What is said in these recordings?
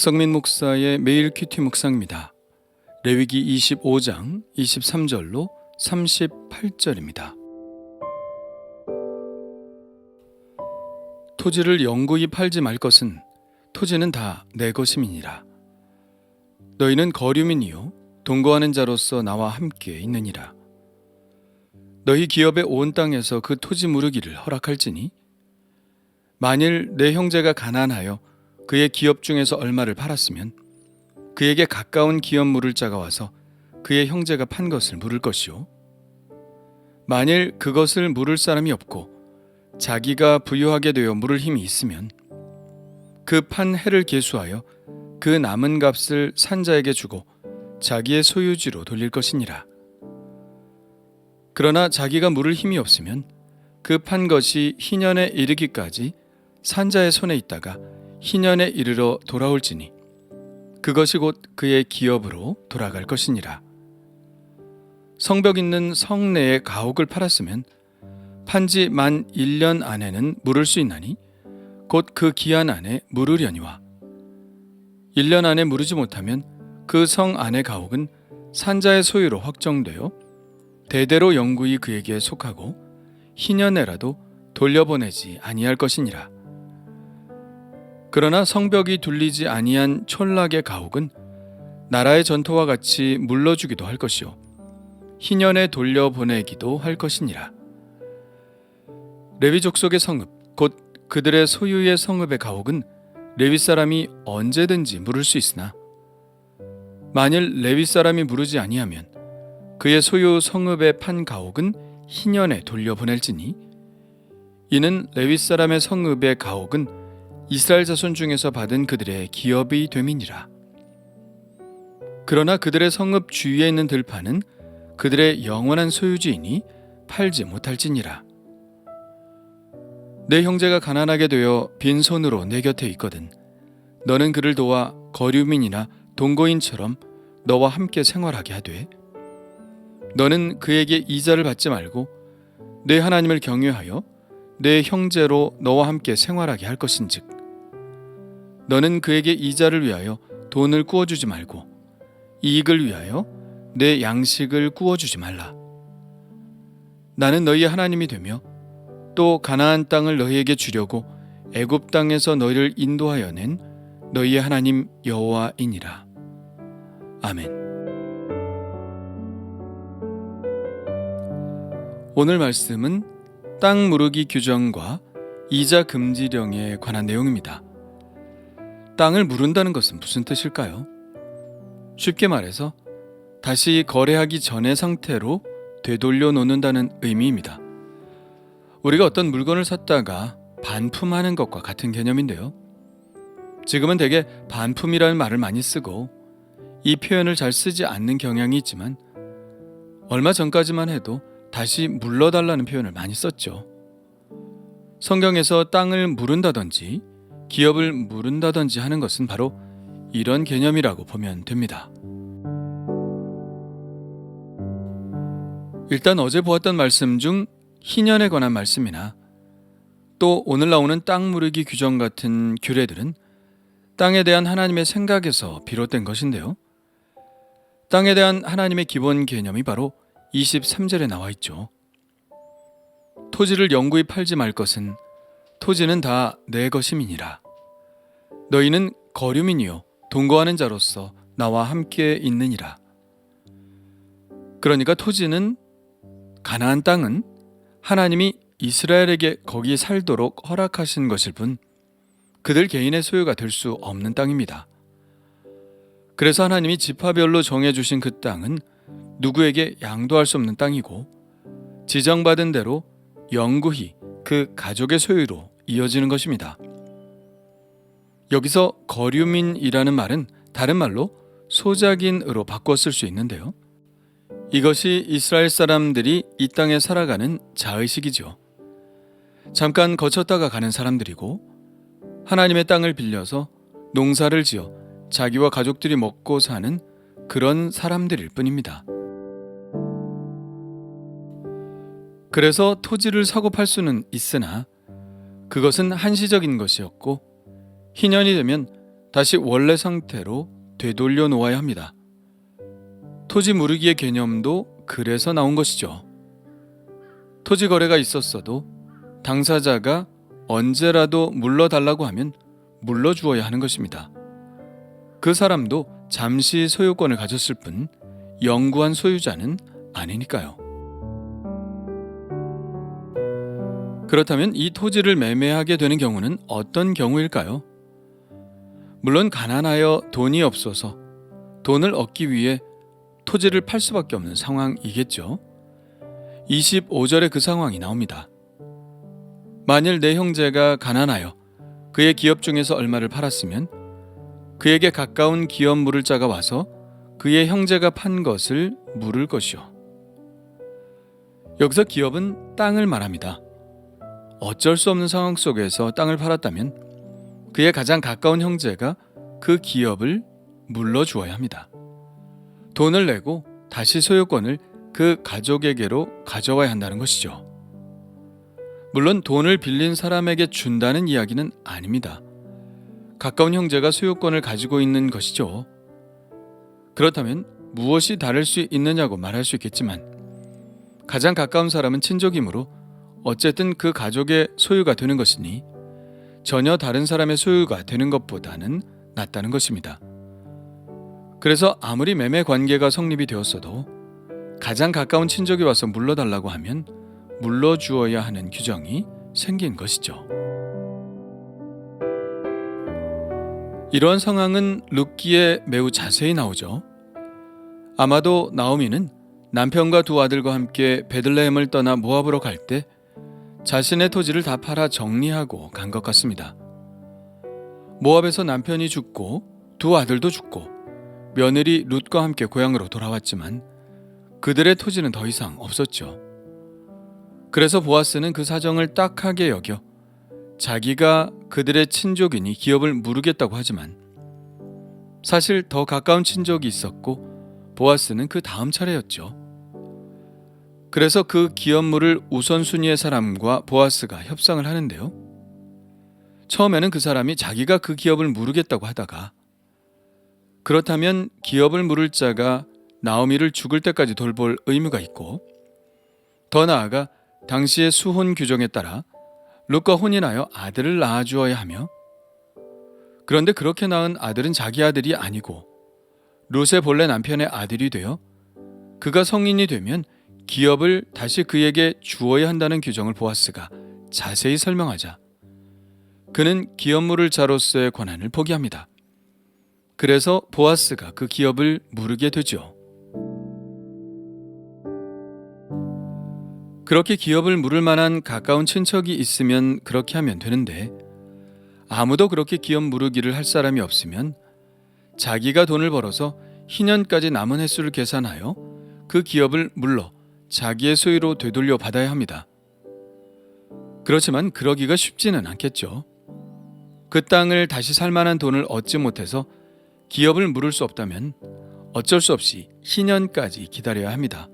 박성민 목사의 매일 큐티 묵상입니다. 레위기 25장 23절로 38절입니다. 토지를 영구히 팔지 말 것은 토지는 다 내 것임이니라. 너희는 거류민이요 동거하는 자로서 나와 함께 있느니라. 너희 기업의 온 땅에서 그 토지 무르기를 허락할지니 만일 내 형제가 가난하여 그의 기업 중에서 얼마를 팔았으면 그에게 가까운 기업 물을 자가 와서 그의 형제가 판 것을 물을 것이요 만일 그것을 물을 사람이 없고 자기가 부유하게 되어 물을 힘이 있으면 그 판 해를 계수하여 그 남은 값을 산자에게 주고 자기의 소유지로 돌릴 것이니라. 그러나 자기가 물을 힘이 없으면 그 판 것이 희년에 이르기까지 산자의 손에 있다가 희년에 이르러 돌아올지니 그것이 곧 그의 기업으로 돌아갈 것이니라. 성벽 있는 성 내의 가옥을 팔았으면 판지 만 1년 안에는 물을 수 있나니 곧 그 기한 안에 물으려니와 1년 안에 물으지 못하면 그 성 안의 가옥은 산자의 소유로 확정되어 대대로 영구히 그에게 속하고 희년에라도 돌려보내지 아니할 것이니라. 그러나 성벽이 둘리지 아니한 촌락의 가옥은 나라의 전토와 같이 물러주기도 할 것이요 희년에 돌려보내기도 할 것이니라. 레위 족속의 성읍 곧 그들의 소유의 성읍의 가옥은 레위 사람이 언제든지 물을 수 있으나 만일 레위 사람이 물으지 아니하면 그의 소유 성읍의 판 가옥은 희년에 돌려보낼지니 이는 레위 사람의 성읍의 가옥은 이스라엘 자손 중에서 받은 그들의 기업이 됨이니라. 그러나 그들의 성읍 주위에 있는 들판은 그들의 영원한 소유지이니 팔지 못할지니라. 내 형제가 가난하게 되어 빈손으로 내 곁에 있거든 너는 그를 도와 거류민이나 동거인처럼 너와 함께 생활하게 하되 너는 그에게 이자를 받지 말고 내 하나님을 경외하여 내 형제로 너와 함께 생활하게 할 것인즉 너는 그에게 이자를 위하여 돈을 구워주지 말고 이익을 위하여 내 양식을 구워주지 말라. 나는 너희의 하나님이 되며 또 가나안 땅을 너희에게 주려고 애굽 땅에서 너희를 인도하여 낸 너희의 하나님 여호와이니라. 아멘. 오늘 말씀은 땅 무르기 규정과 이자 금지령에 관한 내용입니다. 땅을 무른다는 것은 무슨 뜻일까요? 쉽게 말해서 다시 거래하기 전의 상태로 되돌려 놓는다는 의미입니다. 우리가 어떤 물건을 샀다가 반품하는 것과 같은 개념인데요. 지금은 대개 반품이라는 말을 많이 쓰고 이 표현을 잘 쓰지 않는 경향이 있지만 얼마 전까지만 해도 다시 물러달라는 표현을 많이 썼죠. 성경에서 땅을 무른다든지 기업을 무른다든지 하는 것은 바로 이런 개념이라고 보면 됩니다. 일단 어제 보았던 말씀 중 희년에 관한 말씀이나 또 오늘 나오는 땅 무르기 규정 같은 규례들은 땅에 대한 하나님의 생각에서 비롯된 것인데요. 땅에 대한 하나님의 기본 개념이 바로 23절에 나와 있죠. 토지를 영구히 팔지 말 것은 토지는 다 내 것임이니라. 너희는 거류민이요 동거하는 자로서 나와 함께 있느니라. 그러니까 토지는 가나안 땅은 하나님이 이스라엘에게 거기 살도록 허락하신 것일 뿐 그들 개인의 소유가 될 수 없는 땅입니다. 그래서 하나님이 지파별로 정해주신 그 땅은 누구에게 양도할 수 없는 땅이고 지정받은 대로 영구히 그 가족의 소유로 이어지는 것입니다. 여기서 거류민이라는 말은 다른 말로 소작인으로 바꿔 쓸 수 있는데요. 이것이 이스라엘 사람들이 이 땅에 살아가는 자의식이죠. 잠깐 거쳤다가 가는 사람들이고 하나님의 땅을 빌려서 농사를 지어 자기와 가족들이 먹고 사는 그런 사람들일 뿐입니다. 그래서 토지를 사고 팔 수는 있으나 그것은 한시적인 것이었고 희년이 되면 다시 원래 상태로 되돌려 놓아야 합니다. 토지 무르기의 개념도 그래서 나온 것이죠. 토지 거래가 있었어도 당사자가 언제라도 물러달라고 하면 물러주어야 하는 것입니다. 그 사람도 잠시 소유권을 가졌을 뿐 영구한 소유자는 아니니까요. 그렇다면 이 토지를 매매하게 되는 경우는 어떤 경우일까요? 물론 가난하여 돈이 없어서 돈을 얻기 위해 토지를 팔 수밖에 없는 상황이겠죠. 25절에 그 상황이 나옵니다. 만일 내 형제가 가난하여 그의 기업 중에서 얼마를 팔았으면 그에게 가까운 기업 물을 자가 와서 그의 형제가 판 것을 물을 것이요. 여기서 기업은 땅을 말합니다. 어쩔 수 없는 상황 속에서 땅을 팔았다면 그의 가장 가까운 형제가 그 기업을 물러주어야 합니다. 돈을 내고 다시 소유권을 그 가족에게로 가져와야 한다는 것이죠. 물론 돈을 빌린 사람에게 준다는 이야기는 아닙니다. 가까운 형제가 소유권을 가지고 있는 것이죠. 그렇다면 무엇이 다를 수 있느냐고 말할 수 있겠지만 가장 가까운 사람은 친족이므로 어쨌든 그 가족의 소유가 되는 것이니 전혀 다른 사람의 소유가 되는 것보다는 낫다는 것입니다. 그래서 아무리 매매 관계가 성립이 되었어도 가장 가까운 친족이 와서 물러달라고 하면 물러주어야 하는 규정이 생긴 것이죠. 이러한 상황은 룻기에 매우 자세히 나오죠. 아마도 나오미는 남편과 두 아들과 함께 베들레헴을 떠나 모압으로 갈 때 자신의 토지를 다 팔아 정리하고 간 것 같습니다. 모압에서 남편이 죽고 두 아들도 죽고 며느리 룻과 함께 고향으로 돌아왔지만 그들의 토지는 더 이상 없었죠. 그래서 보아스는 그 사정을 딱하게 여겨 자기가 그들의 친족이니 기업을 무르겠다고 하지만 사실 더 가까운 친족이 있었고 보아스는 그 다음 차례였죠. 그래서 그 기업물을 우선순위의 사람과 보아스가 협상을 하는데요. 처음에는 그 사람이 자기가 그 기업을 무르겠다고 하다가 그렇다면 기업을 물을 자가 나오미를 죽을 때까지 돌볼 의무가 있고 더 나아가 당시의 수혼 규정에 따라 룻과 혼인하여 아들을 낳아주어야 하며 그런데 그렇게 낳은 아들은 자기 아들이 아니고 룻의 본래 남편의 아들이 되어 그가 성인이 되면 기업을 다시 그에게 주어야 한다는 규정을 보아스가 자세히 설명하자 그는 기업 물을 자로서의 권한을 포기합니다. 그래서 보아스가 그 기업을 무르게 되죠. 그렇게 기업을 물을 만한 가까운 친척이 있으면 그렇게 하면 되는데 아무도 그렇게 기업 무르기를 할 사람이 없으면 자기가 돈을 벌어서 희년까지 남은 횟수를 계산하여 그 기업을 물러 자기의 소유로 되돌려 받아야 합니다. 그렇지만 그러기가 쉽지는 않겠죠. 그 땅을 다시 살 만한 돈을 얻지 못해서 기업을 물을 수 없다면 어쩔 수 없이 희년까지 기다려야 합니다.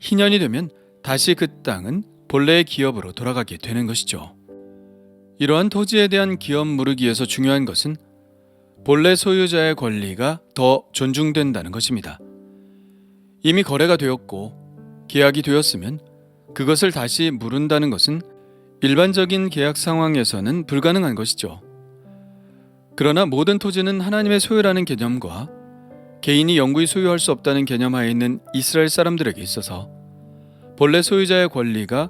희년이 되면 다시 그 땅은 본래의 기업으로 돌아가게 되는 것이죠. 이러한 토지에 대한 기업 무르기에서 중요한 것은 본래 소유자의 권리가 더 존중된다는 것입니다. 이미 거래가 되었고 계약이 되었으면 그것을 다시 무른다는 것은 일반적인 계약 상황에서는 불가능한 것이죠. 그러나 모든 토지는 하나님의 소유라는 개념과 개인이 영구히 소유할 수 없다는 개념 하에 있는 이스라엘 사람들에게 있어서 본래 소유자의 권리가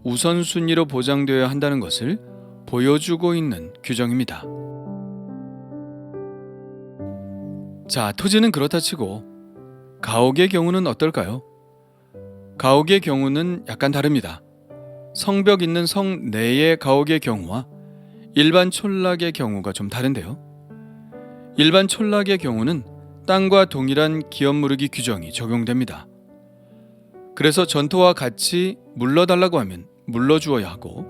우선순위로 보장되어야 한다는 것을 보여주고 있는 규정입니다. 자, 토지는 그렇다 치고 가옥의 경우는 어떨까요? 가옥의 경우는 약간 다릅니다. 성벽 있는 성 내의 가옥의 경우와 일반 촌락의 경우가 좀 다른데요. 일반 촌락의 경우는 땅과 동일한 기업 무르기 규정이 적용됩니다. 그래서 전토와 같이 물러달라고 하면 물러주어야 하고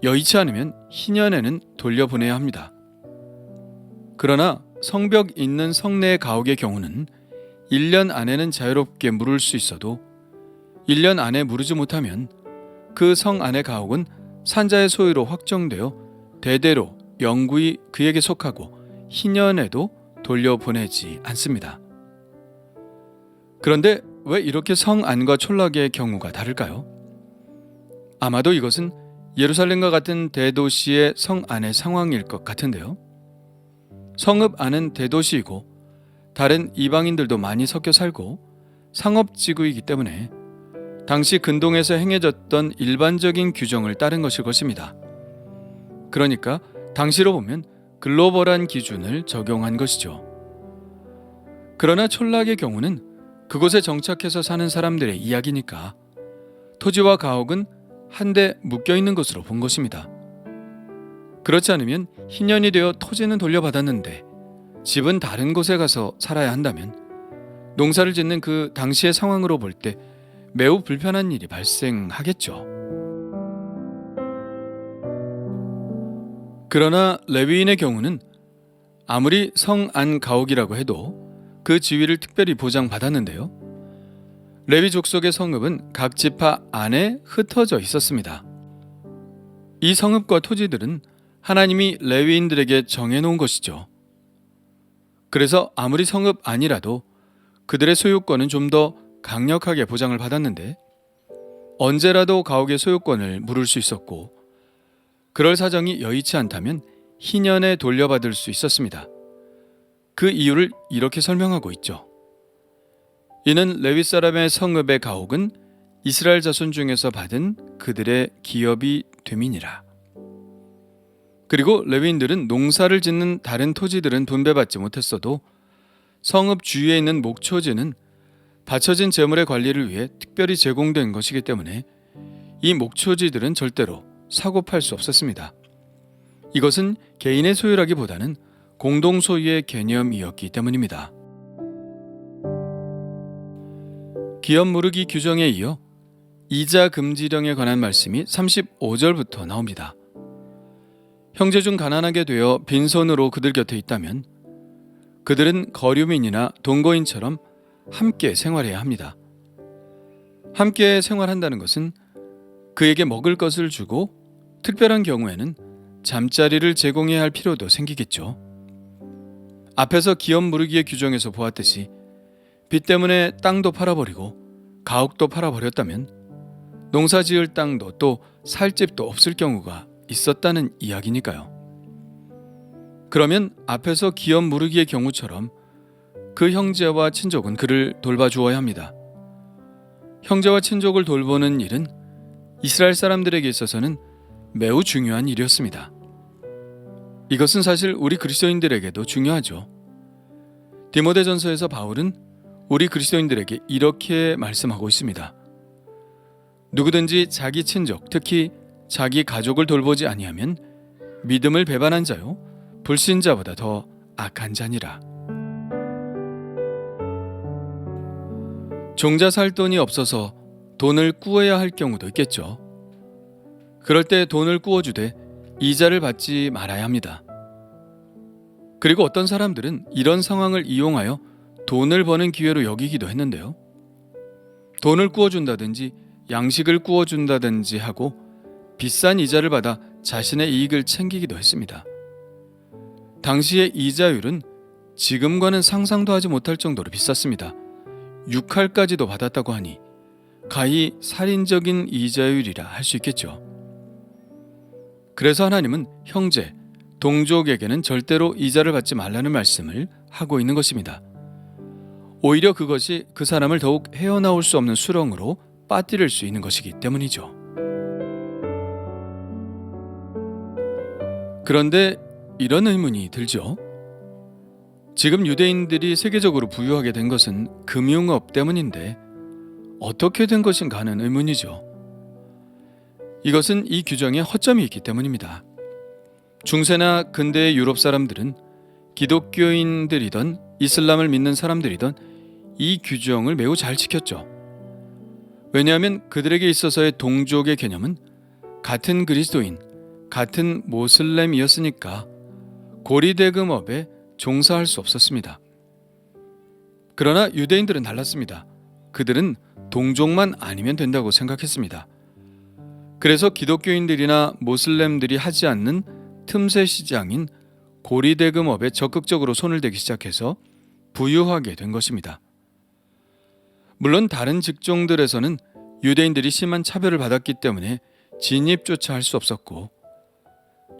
여의치 않으면 희년에는 돌려보내야 합니다. 그러나 성벽 있는 성내의 가옥의 경우는 1년 안에는 자유롭게 물을 수 있어도 1년 안에 무르지 못하면 그 성 안의 가옥은 산자의 소유로 확정되어 대대로 영구히 그에게 속하고 희년에도 돌려보내지 않습니다. 그런데 왜 이렇게 성안과 촌락의 경우가 다를까요? 아마도 이것은 예루살렘과 같은 대도시의 성안의 상황일 것 같은데요. 성읍 안은 대도시이고 다른 이방인들도 많이 섞여 살고 상업지구이기 때문에 당시 근동에서 행해졌던 일반적인 규정을 따른 것일 것입니다. 그러니까 당시로 보면 글로벌한 기준을 적용한 것이죠. 그러나 촌락의 경우는 그곳에 정착해서 사는 사람들의 이야기니까 토지와 가옥은 한데 묶여 있는 것으로 본 것입니다. 그렇지 않으면 희년이 되어 토지는 돌려받았는데 집은 다른 곳에 가서 살아야 한다면 농사를 짓는 그 당시의 상황으로 볼 때 매우 불편한 일이 발생하겠죠. 그러나 레위인의 경우는 아무리 성안 가옥이라고 해도 그 지위를 특별히 보장받았는데요. 레위 족속의 성읍은 각 지파 안에 흩어져 있었습니다. 이 성읍과 토지들은 하나님이 레위인들에게 정해놓은 것이죠. 그래서 아무리 성읍 아니라도 그들의 소유권은 좀 더 강력하게 보장을 받았는데 언제라도 가옥의 소유권을 물을 수 있었고 그럴 사정이 여의치 않다면 희년에 돌려받을 수 있었습니다. 그 이유를 이렇게 설명하고 있죠. 이는 레위 사람의 성읍의 가옥은 이스라엘 자손 중에서 받은 그들의 기업이 됨이니라. 그리고 레위인들은 농사를 짓는 다른 토지들은 분배받지 못했어도 성읍 주위에 있는 목초지는 바쳐진 재물의 관리를 위해 특별히 제공된 것이기 때문에 이 목초지들은 절대로 사고 팔 수 없었습니다. 이것은 개인의 소유라기보다는 공동 소유의 개념이었기 때문입니다. 기업 무르기 규정에 이어 이자 금지령에 관한 말씀이 35절부터 나옵니다. 형제 중 가난하게 되어 빈손으로 그들 곁에 있다면 그들은 거류민이나 동거인처럼 함께 생활해야 합니다. 함께 생활한다는 것은 그에게 먹을 것을 주고 특별한 경우에는 잠자리를 제공해야 할 필요도 생기겠죠. 앞에서 기업 무르기의 규정에서 보았듯이 빚 때문에 땅도 팔아버리고 가옥도 팔아버렸다면 농사 지을 땅도 또 살 집도 없을 경우가 있었다는 이야기니까요. 그러면 앞에서 기업 무르기의 경우처럼 그 형제와 친족은 그를 돌봐주어야 합니다. 형제와 친족을 돌보는 일은 이스라엘 사람들에게 있어서는 매우 중요한 일이었습니다. 이것은 사실 우리 그리스도인들에게도 중요하죠. 디모데전서에서 바울은 우리 그리스도인들에게 이렇게 말씀하고 있습니다. 누구든지 자기 친족, 특히 자기 가족을 돌보지 아니하면 믿음을 배반한 자요 불신자보다 더 악한 자니라. 종자 살 돈이 없어서 돈을 꾸어야 할 경우도 있겠죠. 그럴 때 돈을 꾸어주되 이자를 받지 말아야 합니다. 그리고 어떤 사람들은 이런 상황을 이용하여 돈을 버는 기회로 여기기도 했는데요. 돈을 꾸어준다든지 양식을 꾸어준다든지 하고 비싼 이자를 받아 자신의 이익을 챙기기도 했습니다. 당시의 이자율은 지금과는 상상도 하지 못할 정도로 비쌌습니다. 6할까지도 받았다고 하니 가히 살인적인 이자율이라 할 수 있겠죠. 그래서 하나님은 형제, 동족에게는 절대로 이자를 받지 말라는 말씀을 하고 있는 것입니다. 오히려 그것이 그 사람을 더욱 헤어나올 수 없는 수렁으로 빠뜨릴 수 있는 것이기 때문이죠. 그런데 이런 의문이 들죠. 지금 유대인들이 세계적으로 부유하게 된 것은 금융업 때문인데 어떻게 된 것인가 하는 의문이죠. 이것은 이 규정에 허점이 있기 때문입니다. 중세나 근대의 유럽 사람들은 기독교인들이던 이슬람을 믿는 사람들이던 이 규정을 매우 잘 지켰죠. 왜냐하면 그들에게 있어서의 동족의 개념은 같은 그리스도인, 같은 모슬렘이었으니까 고리대금업에 종사할 수 없었습니다. 그러나 유대인들은 달랐습니다. 그들은 동족만 아니면 된다고 생각했습니다. 그래서 기독교인들이나 모슬렘들이 하지 않는 틈새 시장인 고리대금업에 적극적으로 손을 대기 시작해서 부유하게 된 것입니다. 물론 다른 직종들에서는 유대인들이 심한 차별을 받았기 때문에 진입조차 할 수 없었고,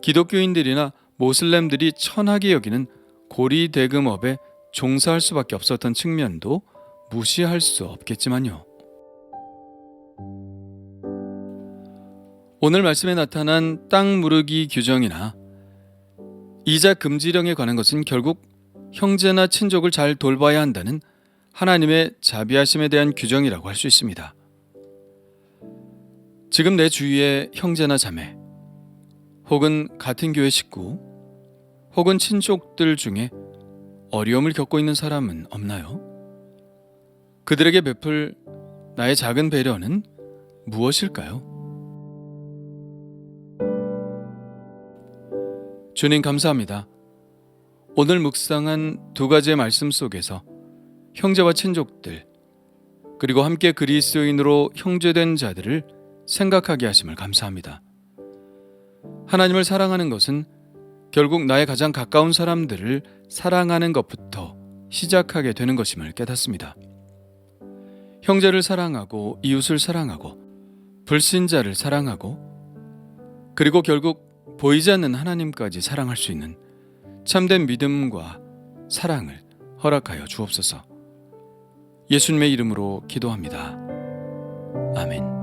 기독교인들이나 모슬렘들이 천하게 여기는 고리대금업에 종사할 수밖에 없었던 측면도 무시할 수 없겠지만요. 오늘 말씀에 나타난 땅 무르기 규정이나 이자 금지령에 관한 것은 결국 형제나 친족을 잘 돌봐야 한다는 하나님의 자비하심에 대한 규정이라고 할 수 있습니다. 지금 내 주위의 형제나 자매, 혹은 같은 교회 식구, 혹은 친족들 중에 어려움을 겪고 있는 사람은 없나요? 그들에게 베풀 나의 작은 배려는 무엇일까요? 주님 감사합니다. 오늘 묵상한 두 가지의 말씀 속에서 형제와 친족들, 그리고 함께 그리스도인으로 형제된 자들을 생각하게 하심을 감사합니다. 하나님을 사랑하는 것은 결국 나의 가장 가까운 사람들을 사랑하는 것부터 시작하게 되는 것임을 깨닫습니다. 형제를 사랑하고 이웃을 사랑하고 불신자를 사랑하고 그리고 결국 보이지 않는 하나님까지 사랑할 수 있는 참된 믿음과 사랑을 허락하여 주옵소서. 예수님의 이름으로 기도합니다. 아멘.